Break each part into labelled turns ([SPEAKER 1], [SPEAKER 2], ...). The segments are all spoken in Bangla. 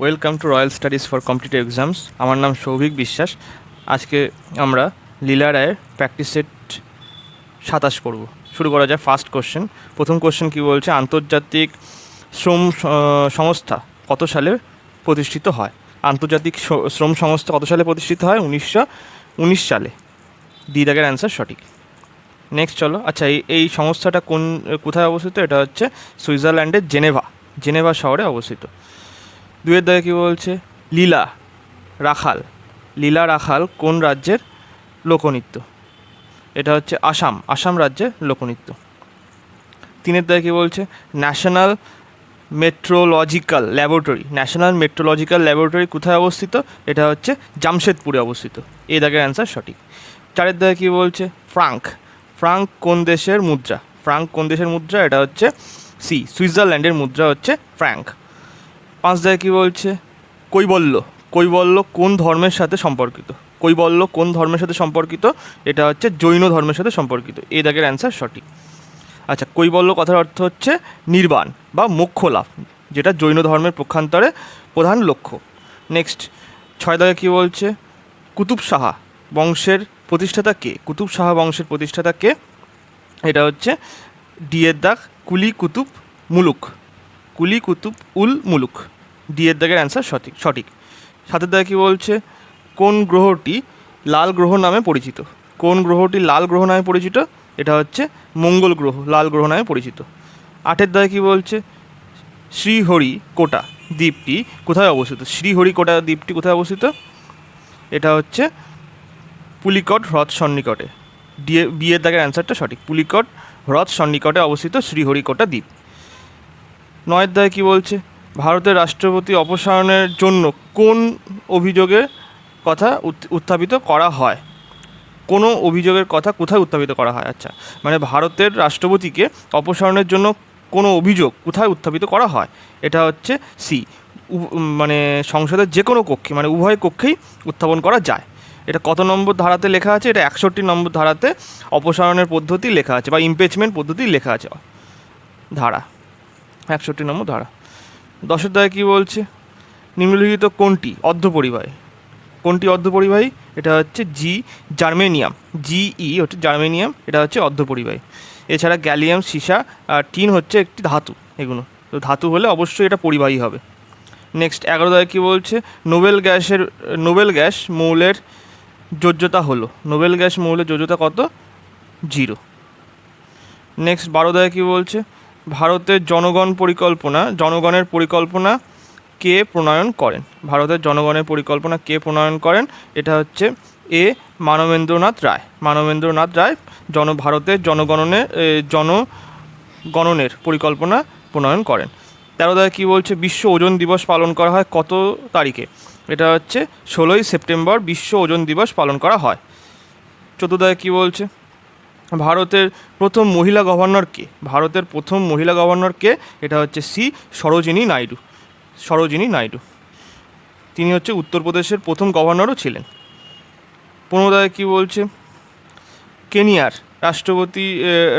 [SPEAKER 1] Welcome to royal studies for competitive exams. আমার নাম সৌভিক বিশ্বাস। আজকে আমরা লীলা রায়ের প্র্যাকটিস সেট 27 করব। শুরু করা যায় ফার্স্ট কোশ্চেন। প্রথম কোশ্চেন কী বলছে, আন্তর্জাতিক শ্রম সংস্থা কত সালে প্রতিষ্ঠিত হয়? আন্তর্জাতিক শ্রম সংস্থা কত সালে প্রতিষ্ঠিত হয়? 1919 সালে। ডি দাগের অ্যান্সার সঠিক। নেক্সট চলো। আচ্ছা, এই সংস্থাটা কোথায় অবস্থিত? এটা হচ্ছে সুইজারল্যান্ডের জেনেভা শহরে অবস্থিত। দুয়ের দাগে কী বলছে, লীলা রাখাল কোন রাজ্যের লোকনৃত্য? এটা হচ্ছে আসাম রাজ্যের লোকনৃত্য। তিনের দাগে কী বলছে, ন্যাশনাল মেট্রোলজিক্যাল ল্যাবরেটরি কোথায় অবস্থিত? এটা হচ্ছে জামশেদপুরে অবস্থিত। এই দাগের অ্যান্সার সঠিক। চারের দাগে কী বলছে, ফ্রাঙ্ক কোন দেশের মুদ্রা? এটা হচ্ছে সুইজারল্যান্ডের মুদ্রা হচ্ছে ফ্রাঙ্ক। পাঁচ দাগে কী বলছে, কৈবল্য কোন ধর্মের সাথে সম্পর্কিত? এটা হচ্ছে জৈন ধর্মের সাথে সম্পর্কিত। এই দাগের অ্যান্সার সঠিক। আচ্ছা, কৈবল্য কথার অর্থ হচ্ছে নির্বাণ বা মোক্ষ লাভ, যেটা জৈন ধর্মের পক্ষান্তরে প্রধান লক্ষ্য। নেক্সট, ছয় দাগে কী বলছে, কুতুব শাহা বংশের প্রতিষ্ঠাতা কে? এটা হচ্ছে ডি এর দাগ, কুলি কুতুব উল মুলুক। ডি এর দাগের অ্যান্সার সঠিক। সাতের দাগে কী বলছে, কোন গ্রহটি লাল গ্রহ নামে পরিচিত? এটা হচ্ছে মঙ্গল গ্রহ লাল গ্রহ নামে পরিচিত। আটের দাগে কী বলছে, শ্রীহরিকোটা দ্বীপটি কোথায় অবস্থিত? এটা হচ্ছে পুলিকট হ্রদ সন্নিকটে। বি এর দাগের অ্যান্সারটা সঠিক। পুলিকট হ্রদ সন্নিকটে অবস্থিত শ্রীহরিকোটা দ্বীপ। নয়ের দাগে কী বলছে, ভারতের রাষ্ট্রপতি অপসারণের জন্য কোন অভিযোগের কথা উত্থাপিত করা হয়? কোনো অভিযোগের কথা কোথায় উত্থাপিত করা হয়? আচ্ছা, মানে ভারতের রাষ্ট্রপতিকে অপসারণের জন্য কোনো অভিযোগ কোথায় উত্থাপিত করা হয়? এটা হচ্ছে মানে সংসদের যে কোনো কক্ষে, মানে উভয় কক্ষেই উত্থাপন করা যায়। এটা কত নম্বর ধারাতে লেখা আছে? এটা 61 নম্বর ধারাতে অপসারণের পদ্ধতি লেখা আছে, বা ইমপিচমেন্ট পদ্ধতি লেখা আছে, ধারা 61 নম্বর ধারা। 10এর দাগে কী বলছে, নিম্নলিখিত কোনটি অর্ধপরিবাহী? এটা হচ্ছে জার্মেনিয়াম। হচ্ছে জার্মেনিয়াম, এটা হচ্ছে অর্ধপরিবাহী। এছাড়া গ্যালিয়াম, সীসা আর টিন হচ্ছে একটি ধাতু। এগুলো তো ধাতু হলে অবশ্যই এটা পরিবাহী হবে। নেক্সট, 11 দাগে কী বলছে, নোবেল গ্যাস মৌলের যোজ্যতা কত? 0। নেক্সট, 12 দাগে কী বলছে, ভারতের জনগণের পরিকল্পনা কে প্রণয়ন করেন? এটা হচ্ছে এ মানবেন্দ্রনাথ রায় ভারতের জনগণনের পরিকল্পনা প্রণয়ন করেন। 13 দাগে কী বলছে, বিশ্ব ওজন দিবস পালন করা হয় কত তারিখে? এটা হচ্ছে 16ই সেপ্টেম্বর বিশ্ব ওজন দিবস পালন করা হয়। 14 দাগে কী বলছে, ভারতের প্রথম মহিলা গভর্নর কে? এটা হচ্ছে সরোজিনী নাইডু। তিনি হচ্ছে উত্তরপ্রদেশের প্রথম গভর্নরও ছিলেন। 15 দাগে কী বলছে, কেনিয়ার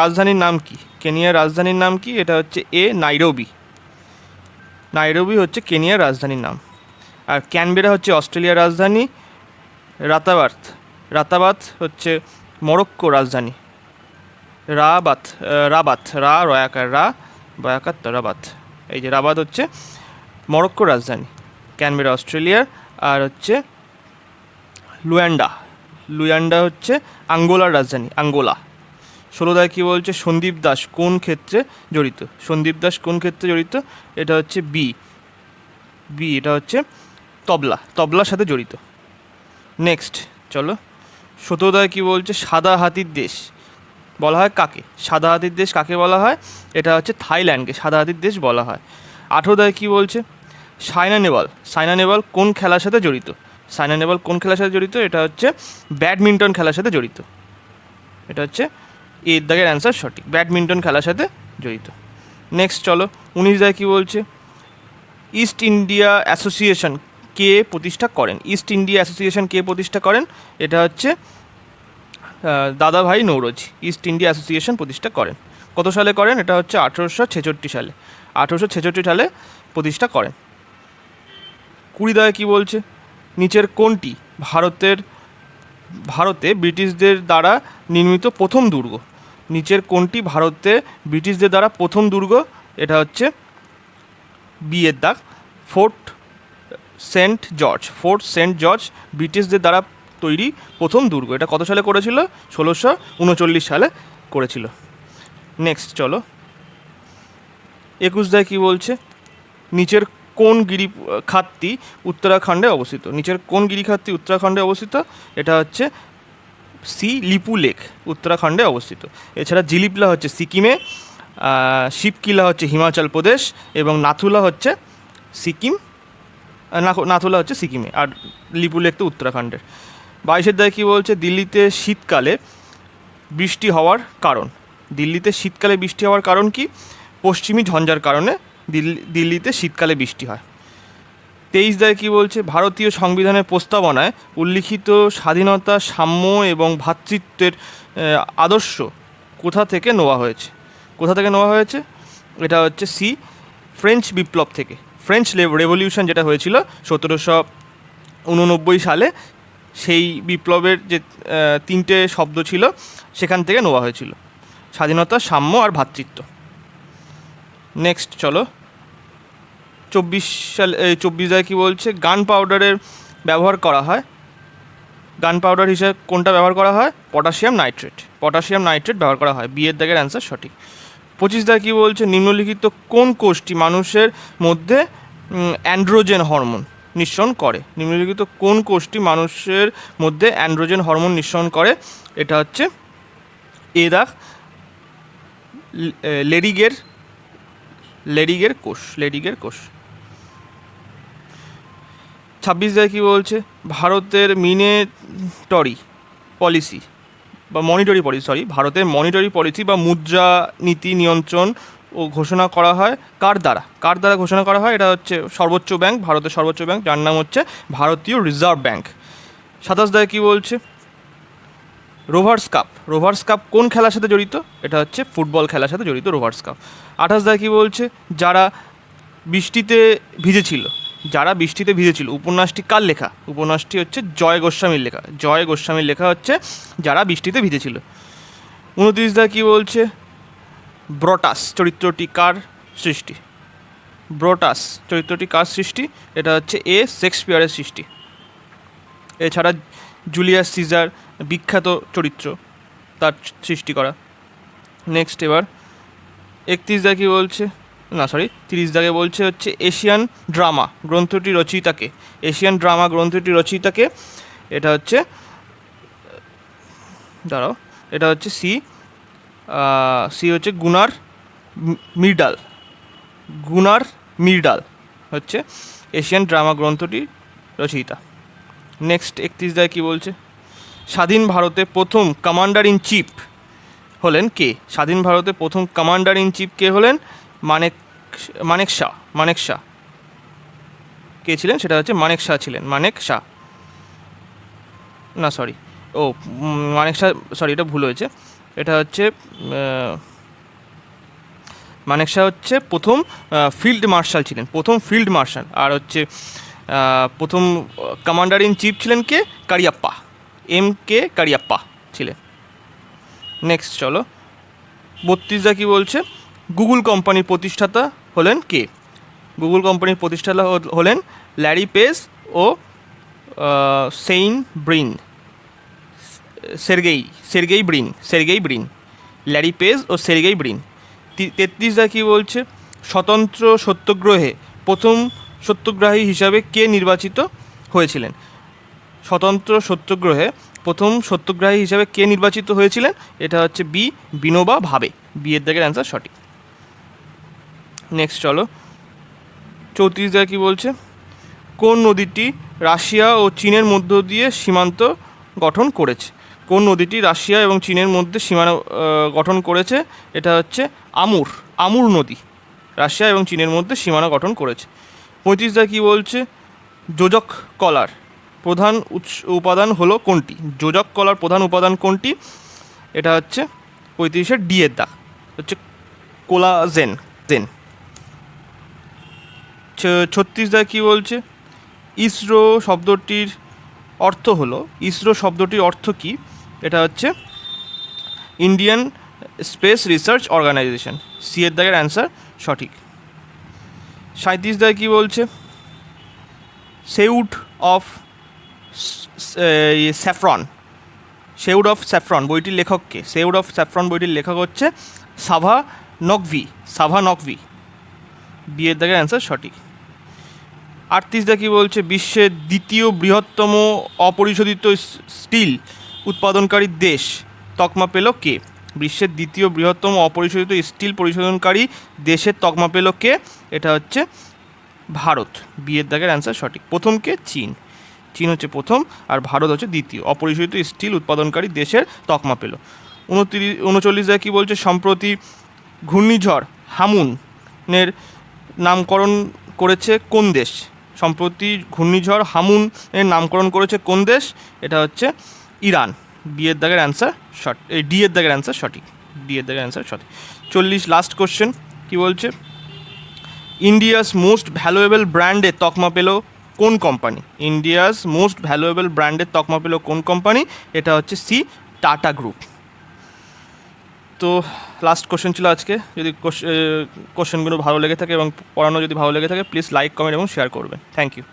[SPEAKER 1] রাজধানীর নাম কি? এটা হচ্ছে নাইরোবি হচ্ছে কেনিয়ার রাজধানীর নাম। আর ক্যানবেরা হচ্ছে অস্ট্রেলিয়ার রাজধানী। রাতাবাত হচ্ছে মরক্কো রাজধানী। রাবাত, এই যে রাবাত হচ্ছে মরক্কোর রাজধানী, ক্যানবেরা অস্ট্রেলিয়ার। আর হচ্ছে লুয়ান্ডা হচ্ছে আঙ্গোলার রাজধানী, আঙ্গোলা। 16 দাগে কী বলছে, সন্দীপ দাস কোন ক্ষেত্রে জড়িত? এটা হচ্ছে বি, এটা হচ্ছে তবলার সাথে জড়িত। নেক্সট চলো। 17 দাগে কী বলছে, সাদা হাতির দেশ বলা হয় কাকে বলা হয়? এটা হচ্ছে থাইল্যান্ডকে সাদা হাতির দেশ বলা হয়। 18 দাগে কী বলছে, সাইনা নেহওয়াল কোন খেলার সাথে জড়িত? এটা হচ্ছে ব্যাডমিন্টন খেলার সাথে জড়িত। এটা হচ্ছে এর দাগের অ্যান্সার সঠিক, ব্যাডমিন্টন খেলার সাথে জড়িত। নেক্সট চলো। 19 দাগে কী বলছে, ইস্ট ইন্ডিয়া অ্যাসোসিয়েশন কে প্রতিষ্ঠা করেন? এটা হচ্ছে দাদাভাই নৌরোজি ইস্ট ইন্ডিয়া অ্যাসোসিয়েশন প্রতিষ্ঠা করেন। কত সালে করেন? এটা হচ্ছে 1866 সালে প্রতিষ্ঠা করেন। কুড়ি দাগে কী বলছে, নিচের কোনটি ভারতে ব্রিটিশদের দ্বারা নির্মিত প্রথম দুর্গ? নিচের কোনটি ভারতে ব্রিটিশদের দ্বারা প্রথম দুর্গ? এটা হচ্ছে বিয়ের দাগ, ফোর্ট সেন্ট জর্জ ব্রিটিশদের দ্বারা তৈরি প্রথম দুর্গ। এটা কত সালে করেছিল? 1639 সালে করেছিল। নেক্সট চলো, 21 দায় কী বলছে, নিচের কোন গিরিখাতটি উত্তরাখণ্ডে অবস্থিত? নিচের কোন গিরিখাতটি উত্তরাখণ্ডে অবস্থিত? এটা হচ্ছে সি লিপু লেক, উত্তরাখণ্ডে অবস্থিত। এছাড়া জিলিপলা হচ্ছে সিকিমে, শিবকিলা হচ্ছে হিমাচল প্রদেশ এবং নাথুলা হচ্ছে সিকিমে, আর লিপু লেক তো উত্তরাখণ্ডের। 22 দায় কী বলছে, দিল্লিতে শীতকালে বৃষ্টি হওয়ার কারণ? দিল্লিতে শীতকালে বৃষ্টি হওয়ার কারণ কি? পশ্চিমী ঝঞ্ঝার কারণে দিল্লিতে শীতকালে বৃষ্টি হয়। 23 দায় কী বলছে, ভারতীয় সংবিধানের প্রস্তাবনায় উল্লিখিত স্বাধীনতা, সাম্য এবং ভ্রাতৃত্বের আদর্শ কোথা থেকে নেওয়া হয়েছে? এটা হচ্ছে সি ফ্রেঞ্চ বিপ্লব থেকে। ফ্রেঞ্চ রেভলিউশন যেটা হয়েছিল 1789 সালে, সেই বিপ্লবের যে 3টে শব্দ ছিল সেখান থেকে নেওয়া হয়েছিল, স্বাধীনতা, সাম্য আর ভ্রাতৃত্ব। নেক্সট চলো, 24 দায় কী বলছে, গান পাউডারের ব্যবহার করা হয়, গান পাউডার হিসেবে কোনটা ব্যবহার করা হয়? পটাশিয়াম নাইট্রেট ব্যবহার করা হয়। বিয়ের দাগের অ্যান্সার সঠিক। 25 দায় কী বলছে, নিম্নলিখিত কোন কোষটি মানুষের মধ্যে অ্যান্ড্রোজেন হরমোন নিঃসরণ করে? নিম্নলিখিত কোন কোষটি মানুষের মধ্যে অ্যান্ড্রোজেন হরমোন নিঃসরণ করে? এটা হচ্ছে এ দাগ, লেডিগের কোষ। 26 দায় কী বলছে, ভারতের ভারতের মনিটারি পলিসি বা মুদ্রা নীতি নিয়ন্ত্রণ ও ঘোষণা করা হয় কার দ্বারা ঘোষণা করা হয়? এটা হচ্ছে সর্বোচ্চ ব্যাংক, ভারতের সর্বোচ্চ ব্যাংক, যার নাম হচ্ছে ভারতীয় রিজার্ভ ব্যাংক। 27 দায় কী বলছে, রোভার্স কাপ কোন খেলার সাথে জড়িত? এটা হচ্ছে ফুটবল খেলার সাথে জড়িত রোভার্স কাপ। 28 দায় কী বলছে, যারা বৃষ্টিতে ভিজেছিল, উপন্যাসটি কার লেখা? উপন্যাসটি হচ্ছে জয় গোস্বামীর লেখা হচ্ছে যারা বৃষ্টিতে ভিজেছিল। 29 দায় কী বলছে, ব্রটাস চরিত্রটি কার সৃষ্টি? এটা হচ্ছে এ শেক্সপিয়ারের সৃষ্টি। এছাড়া জুলিয়াস সিজার বিখ্যাত চরিত্র, তার সৃষ্টি করা। নেক্সট এবার 31 দায় কী বলছে, 30 দাগে বলছে হচ্ছে এশিয়ান ড্রামা গ্রন্থটি রচয়িতাকে? এটা হচ্ছে সি হচ্ছে গুনার মির্ডাল হচ্ছে এশিয়ান ড্রামা গ্রন্থটি রচয়িতা। নেক্সট 31 দায় কী বলছে, স্বাধীন ভারতে প্রথম কমান্ডার ইন চিফ হলেন কে? কে হলেন? মানেক শাহ। কে ছিলেন? সেটা হচ্ছে মানেক শাহ। এটা ভুল হয়েছে। এটা হচ্ছে মানেক শাহ হচ্ছে প্রথম ফিল্ড মার্শাল আর হচ্ছে প্রথম কমান্ডার ইন চিফ ছিলেন কে? কারিয়াপ্পা, MK কারিয়াপ্পা ছিলেন। নেক্সট চলো, 32 দা কী বলছে, গুগল কোম্পানির প্রতিষ্ঠাতা হলেন কে? হলেন ল্যারি পেজ ও সের্গেই ব্রিন। ল্যারি পেজ ও সের্গেই ব্রিন। 33 দা কী বলছে, স্বতন্ত্র সত্যাগ্রহে প্রথম সত্যাগ্রহী হিসাবে কে নির্বাচিত হয়েছিলেন? এটা হচ্ছে বিনোবা ভাবে। বিয়ের দাগের অ্যান্সার সঠিক। নেক্সট চলো, 34 দাগে কী বলছে, কোন নদীটি রাশিয়া ও চীনের মধ্য দিয়ে সীমান্ত গঠন করেছে? এটা হচ্ছে আমুর নদী রাশিয়া এবং চীনের মধ্যে সীমানা গঠন করেছে। 35 দাগে কী বলছে, যোজক কলার প্রধান উপাদান হলো কোনটি? এটা হচ্ছে 35-এর ডি এর দাগ, হচ্ছে কোলাজেন। 36 দাগে কী বলছে, ইসরো শব্দটির অর্থ হলো, ইসরো শব্দটির অর্থ কী? এটা হচ্ছে Indian Space Research Organisation. C এর দাগের অ্যান্সার সঠিক। 37 দাগে কী বলছে? Shades of Saffron, Shades of Saffron বইটির লেখককে, সেউড অফ স্যাফরন বইটির লেখক হচ্ছে সাভা নকভি, সাভা নকভি। বি এর দাগের অ্যান্সার সঠিক। 38 দা কী বলছে? বিশ্বের দ্বিতীয় বৃহত্তম অপরিশোধিত স্টিল উৎপাদনকারী দেশ তকমা পেল কে? বিশ্বের দ্বিতীয় বৃহত্তম অপরিশোধিত স্টিল পরিশোধনকারী দেশের তকমা পেল কে? এটা হচ্ছে ভারত। বি এর দাগের অ্যান্সার সঠিক। প্রথম কে? চীন। চীন হচ্ছে প্রথম আর ভারত হচ্ছে দ্বিতীয় অপরিশোধিত স্টিল উৎপাদনকারী দেশের তকমা পেল। 39 দাগে কী বলছে? সম্প্রতি ঘূর্ণিঝড় হামুনের নামকরণ করেছে কোন দেশ? সম্প্রতি ঘূর্ণিঝড় হামুনের নামকরণ করেছে কোন দেশ? এটা হচ্ছে ইরান। বি এর দাগের অ্যান্সার সঠিক। ডি এর দাগের অ্যান্সার সঠিক। ডি এর দাগের অ্যান্সার সঠিক। 40 লাস্ট কোশ্চেন কী বলছে? ইন্ডিয়াস মোস্ট ভ্যালুয়েবল ব্র্যান্ডের তকমা পেল কোন কোম্পানি? ইন্ডিয়াস মোস্ট ভ্যালুয়েবল ব্র্যান্ডের তকমা পেল কোন কোম্পানি? এটা হচ্ছে সি, টাটা গ্রুপ। তো লাস্ট কোশ্চেন ছিল আজকে। যদি কোশ্চেনগুলো ভালো লেগে থাকে এবং পড়ানো যদি ভালো লেগে থাকে, প্লিজ লাইক, কমেন্ট এবং শেয়ার করবেন। Thank you.